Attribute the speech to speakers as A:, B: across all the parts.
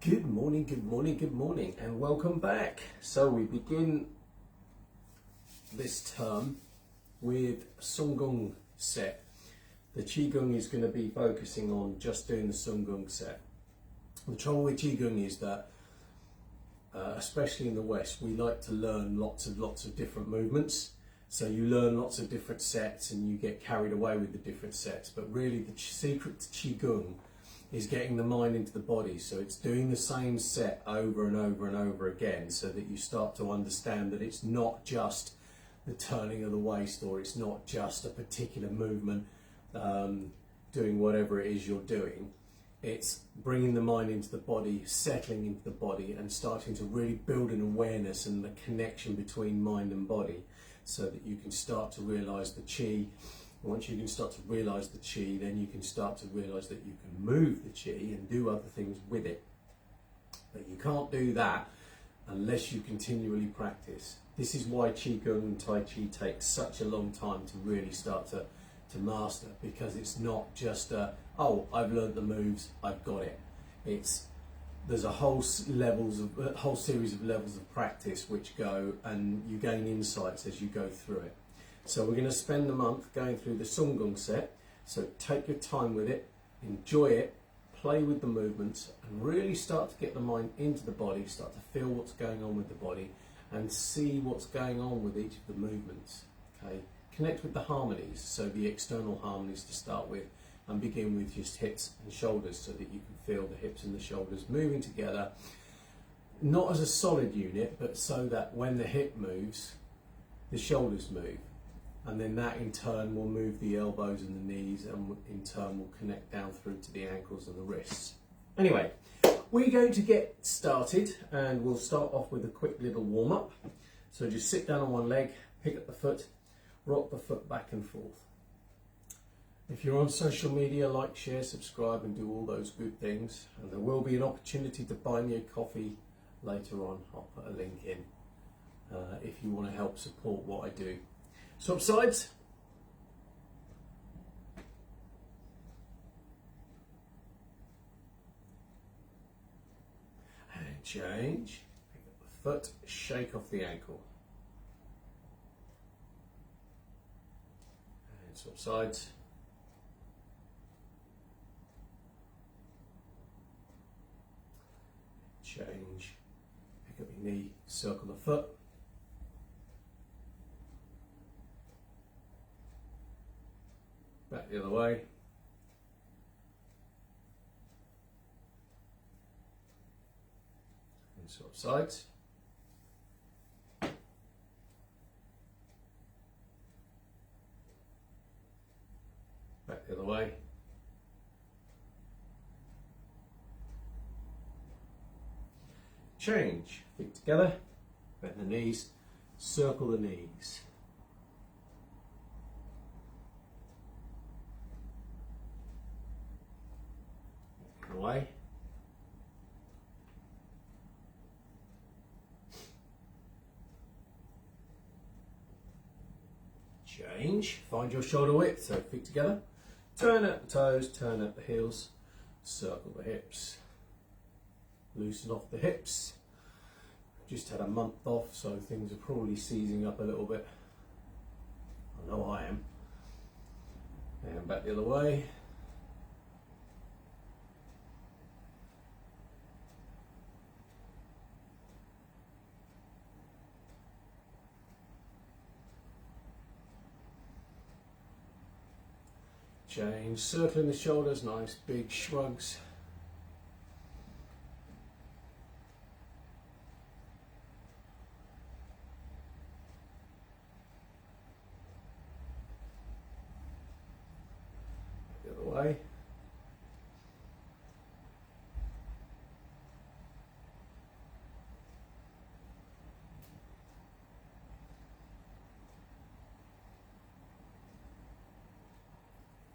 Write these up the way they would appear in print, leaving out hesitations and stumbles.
A: Good morning, good morning, good morning, and welcome back. So we begin this term with Song Gung Set. The Qigong is going to be focusing on just doing the Song Gung Set. The trouble with Qigong is that, especially in the West, we like to learn lots of different movements. So you learn lots of different sets and you get carried away with the different sets. But really the secret to Qigong is getting the mind into the body. So it's doing the same set over and over and over again so that you start to understand that it's not just the turning of the waist, or it's not just a particular movement doing whatever it is you're doing. It's bringing the mind into the body, settling into the body, and starting to really build an awareness and the connection between mind and body, so that you can start to realize the chi. Once you can start to realize the chi, then you can start to realize that you can move the chi and do other things with it. But you can't do that unless you continually practice. This is why Qigong and Tai Chi takes such a long time to really start to master, because it's not just oh, I've learned the moves, I've got it. There's a whole series of levels of practice which go, and you gain insights as you go through it. So we're going to spend the month going through the Song Gung Set. So take your time with it, enjoy it, play with the movements, and really start to get the mind into the body, start to feel what's going on with the body, and see what's going on with each of the movements. Okay, connect with the harmonies, so the external harmonies to start with, and begin with just hips and shoulders, so that you can feel the hips and the shoulders moving together, not as a solid unit, but so that when the hip moves, the shoulders move. And then that in turn will move the elbows and the knees, and in turn will connect down through to the ankles and the wrists. Anyway, we're going to get started, and we'll start off with a quick little warm up. So just sit down on one leg, pick up the foot, rock the foot back and forth. If you're on social media, like, share, subscribe, and do all those good things. And there will be an opportunity to buy me a coffee later on. I'll put a link in if you want to help support what I do. Swap sides. And change. Pick up the foot, shake off the ankle. And swap sides. Change. Pick up your knee, circle the foot. Back the other way. And swap sides. Back the other way. Change. Feet together. Bend the knees. Circle the knees. Away. Change. Find your shoulder width, so feet together. Turn out the toes, turn out the heels, circle the hips. Loosen off the hips. Just had a month off, so things are probably seizing up a little bit. I know I am. And back the other way. Change, circling the shoulders, nice big shrugs. The other way.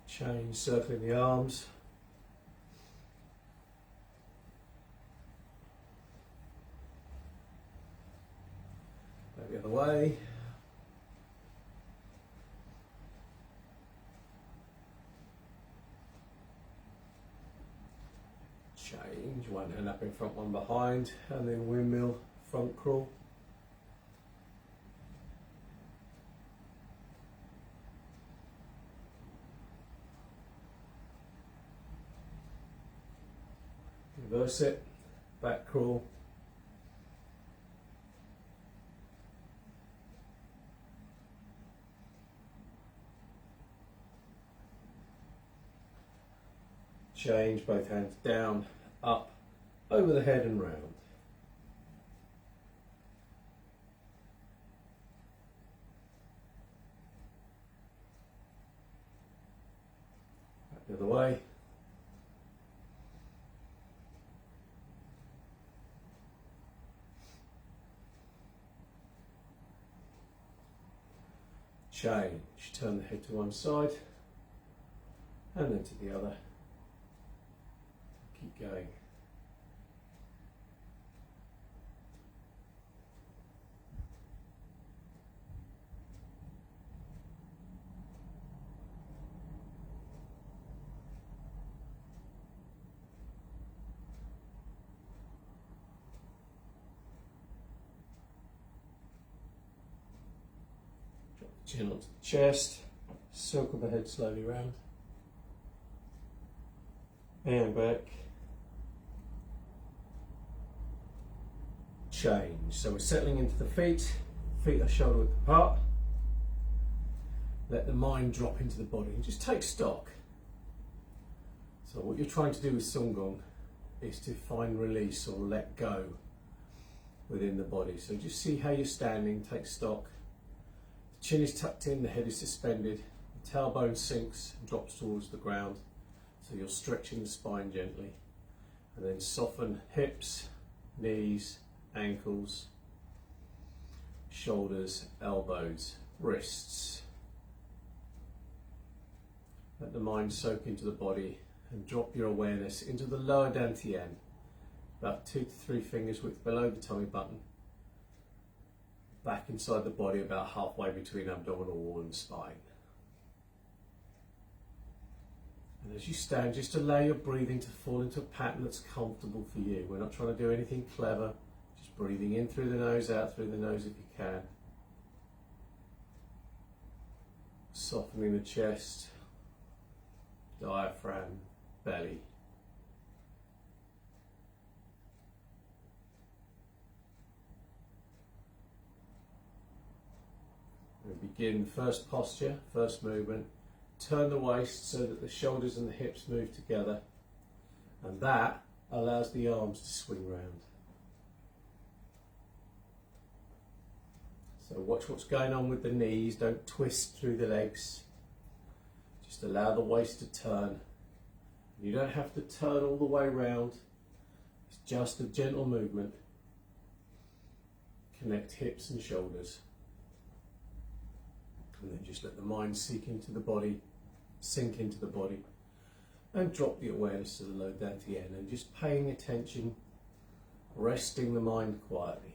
A: Change, circling the arms. Back the other way. Change, one hand up in front, one behind, and then windmill front crawl. Reverse it, back crawl. Change, both hands down, up, over the head and round. Back the other way. Change, turn the head to one side and then to the other. Keep going. Drop the chin onto the chest, circle the head slowly round and back. Change. So we're settling into the feet. Feet are shoulder width apart. Let the mind drop into the body and just take stock. So what you're trying to do with Song Gung is to find release or let go within the body. So just see how you're standing, take stock. The chin is tucked in, the head is suspended, the tailbone sinks and drops towards the ground. So you're stretching the spine gently. And then soften hips, knees, ankles, shoulders, elbows, wrists. Let the mind soak into the body and drop your awareness into the lower dantian, about 2 to 3 fingers width below the tummy button, back inside the body about halfway between abdominal wall and spine. And as you stand, just allow your breathing to fall into a pattern that's comfortable for you. We're not trying to do anything clever. Breathing in through the nose, out through the nose if you can. Softening the chest, diaphragm, belly. We begin first posture, first movement. Turn the waist so that the shoulders and the hips move together, and that allows the arms to swing round. So watch what's going on with the knees, don't twist through the legs. Just allow the waist to turn. You don't have to turn all the way around. It's just a gentle movement. Connect hips and shoulders. And then just let the mind sink into the body, and drop the awareness to the low dantian and just paying attention, resting the mind quietly.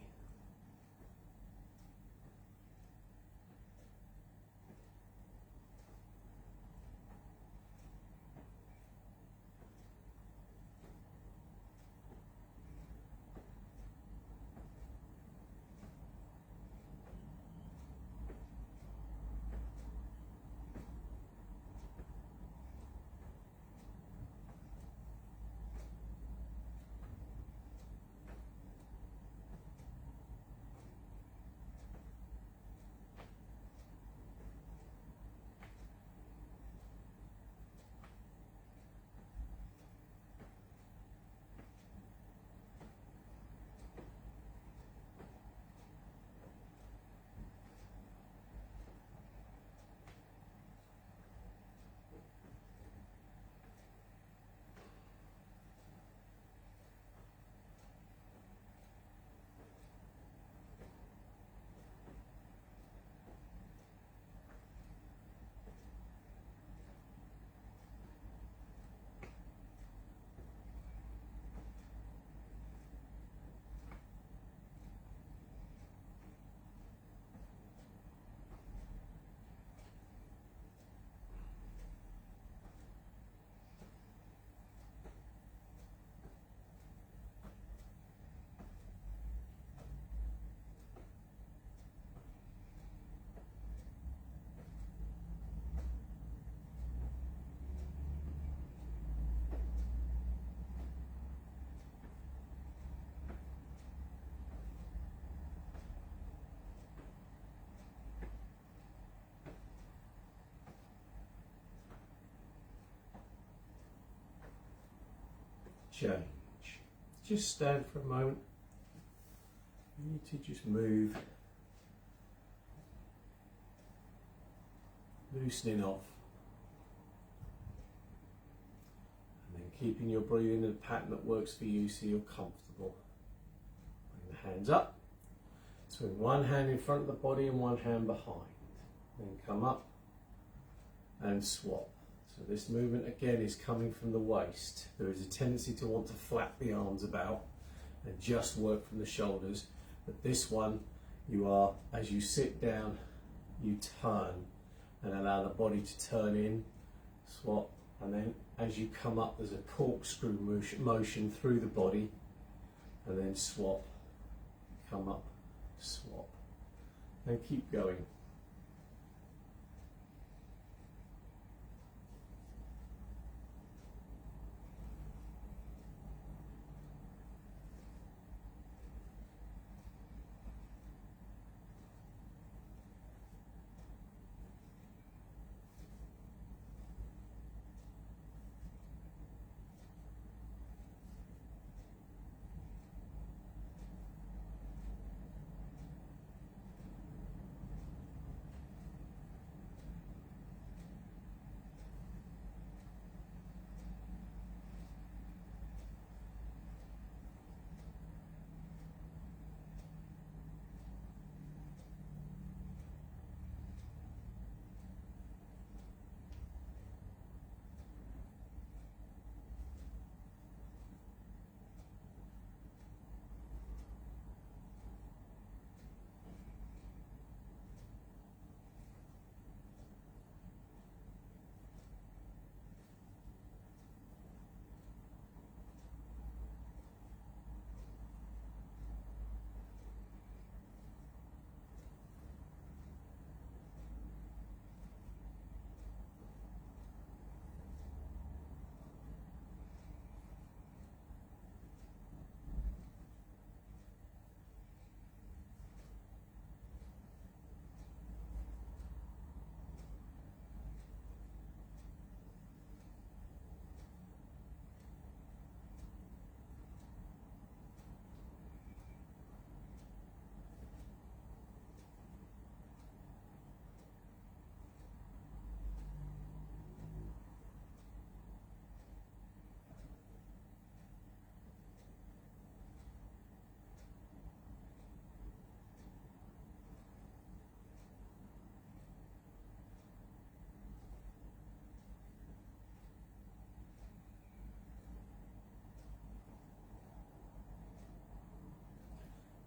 A: change. Just stand for a moment. You need to just move, loosening off, and then keeping your breathing in a pattern that works for you so you're comfortable. Bring the hands up, swing one hand in front of the body and one hand behind, then come up and swap. So this movement again is coming from the waist. There is a tendency to want to flap the arms about and just work from the shoulders. But this one, you are, as you sit down, you turn and allow the body to turn in, swap, and then as you come up, there's a corkscrew motion through the body, and then swap, come up, swap, and keep going.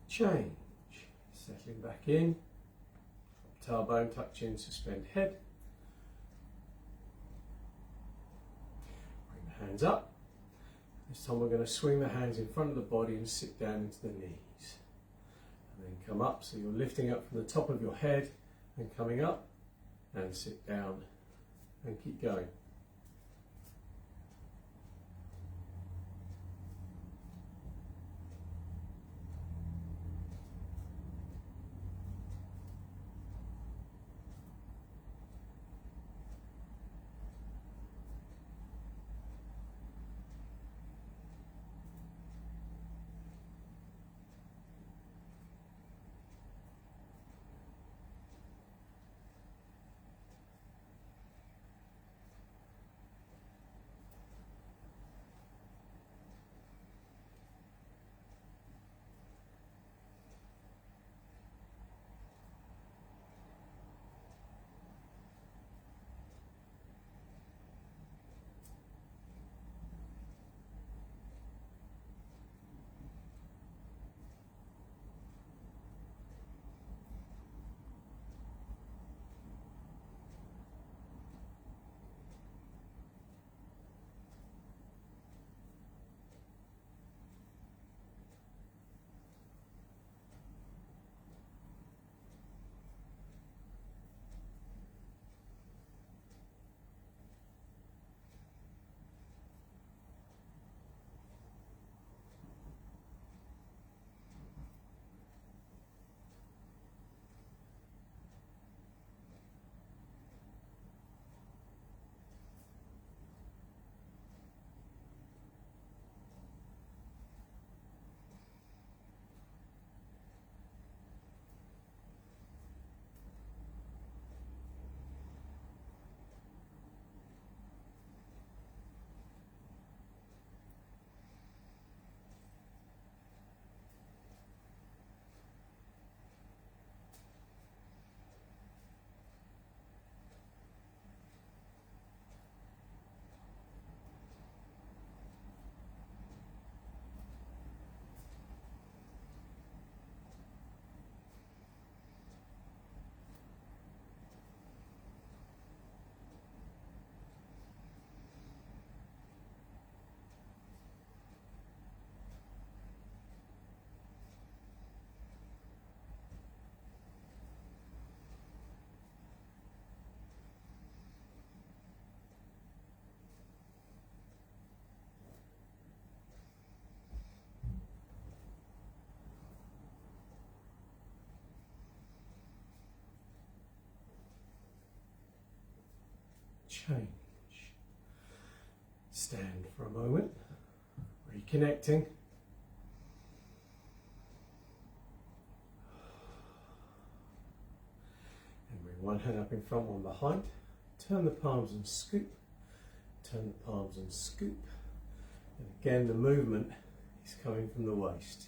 A: Change, settling back in, tailbone tuck chin, suspend head, bring the hands up. This time we're going to swing the hands in front of the body and sit down into the knees, and then come up, so you're lifting up from the top of your head and coming up, and sit down and keep going. change. Stand for a moment, reconnecting. And bring one hand up in front, one behind. Turn the palms and scoop. Turn the palms and scoop. And again, the movement is coming from the waist.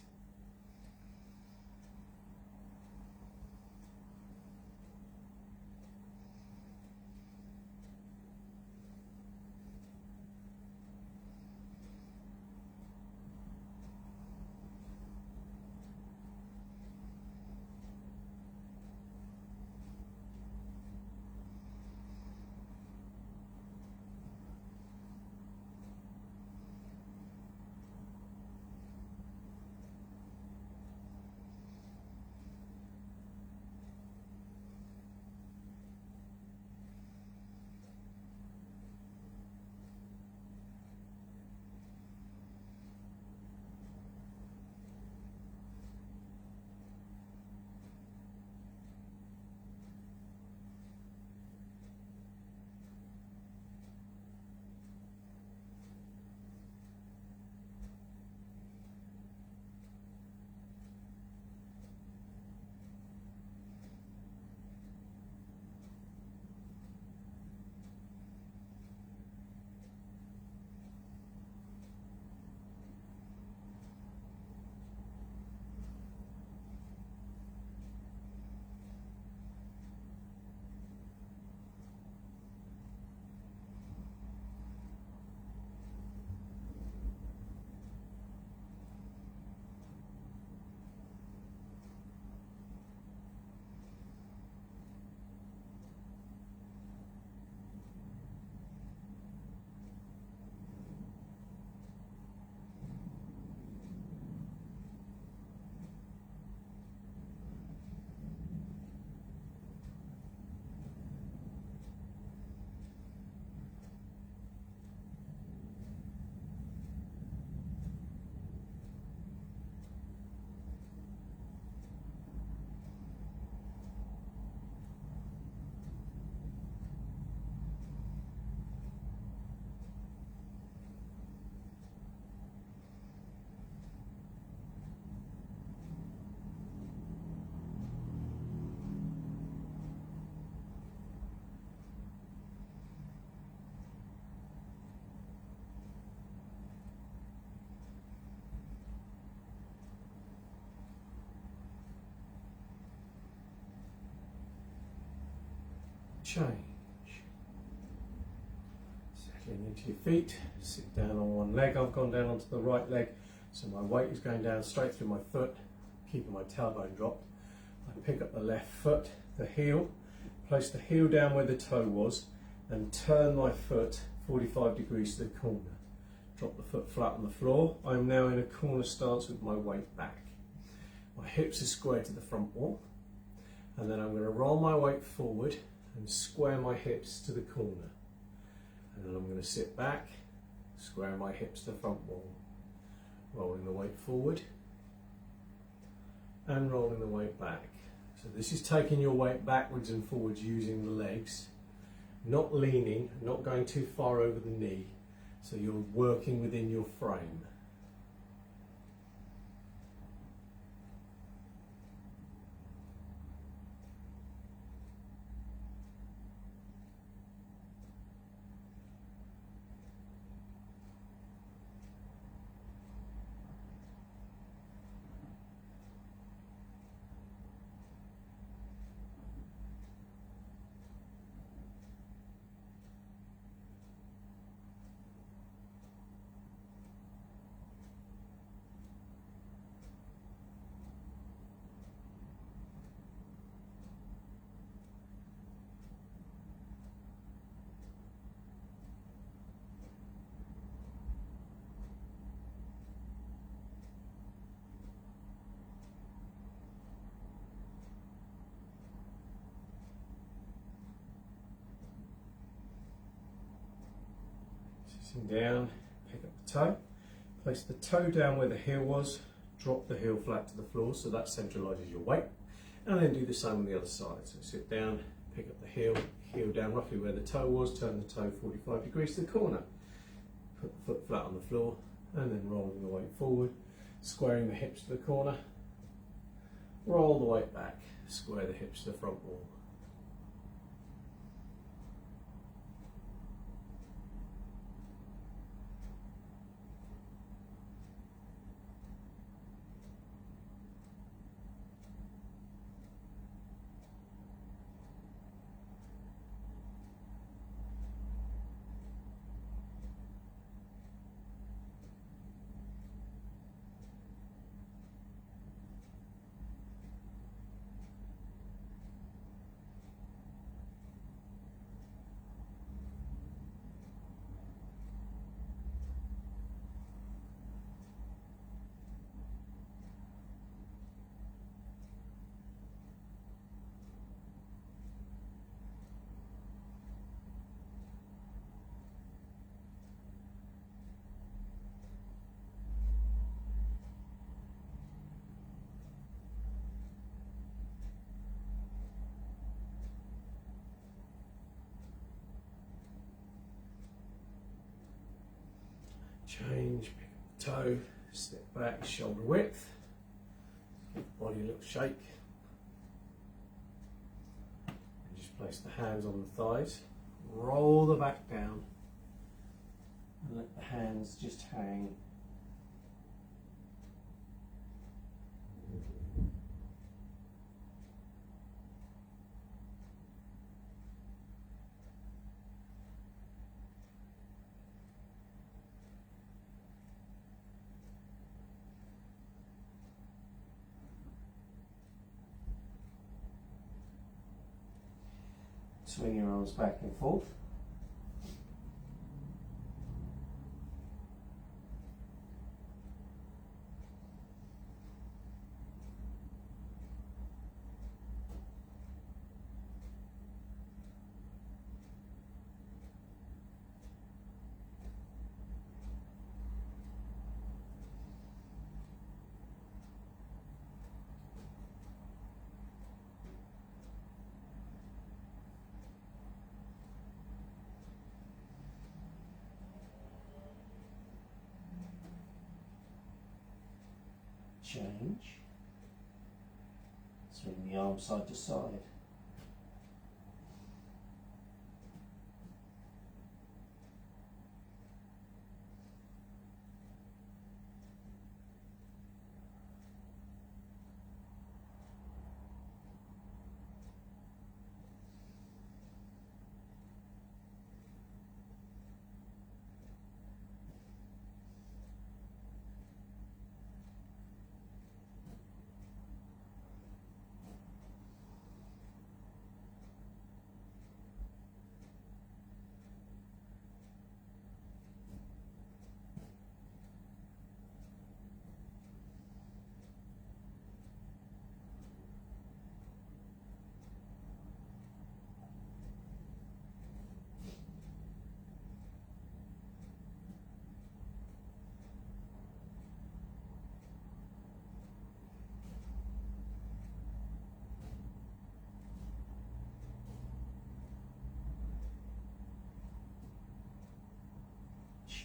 A: Change. Settling into your feet, sit down on one leg. I've gone down onto the right leg, so my weight is going down straight through my foot, keeping my tailbone dropped. I pick up the left foot, the heel, place the heel down where the toe was, and turn my foot 45 degrees to the corner. Drop the foot flat on the floor. I'm now in a corner stance with my weight back. My hips are squared to the front wall, and then I'm going to roll my weight forward and square my hips to the corner. And then I'm going to sit back, square my hips to the front wall, rolling the weight forward and rolling the weight back. So this is taking your weight backwards and forwards using the legs, not leaning, not going too far over the knee, so you're working within your frame. Sitting down, pick up the toe, place the toe down where the heel was, drop the heel flat to the floor so that centralises your weight, and then do the same on the other side. So sit down, pick up the heel down roughly where the toe was, turn the toe 45 degrees to the corner, put the foot flat on the floor, and then rolling the weight forward, squaring the hips to the corner, roll the weight back, square the hips to the front wall. Change, pick up the toe, step back, shoulder width, give the body a little shake, and just place the hands on the thighs, roll the back down, and let the hands just hang. Swing your arms back and forth. Change. Swing the arm side to side.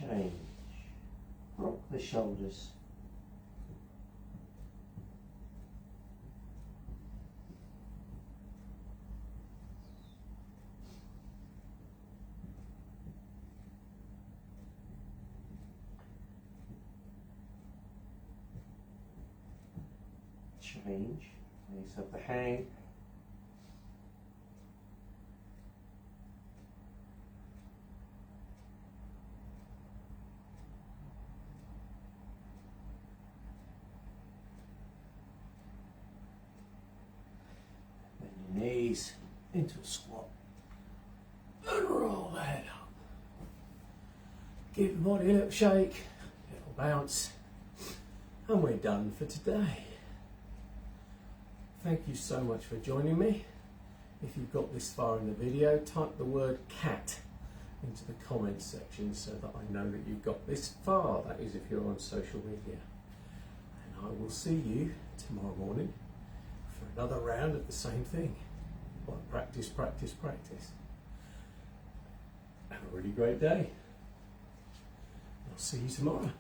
A: Change. Rock the shoulders. Change. Raise up the hang. Knees into a squat and roll the head up. Give the body a little shake, a little bounce, and we're done for today. Thank you so much for joining me. If you've got this far in the video, type the word cat into the comments section so that I know that you've got this far. That is if you're on social media. And I will see you tomorrow morning for another round of the same thing. Well, practice, practice, practice. Have a really great day. I'll see you tomorrow.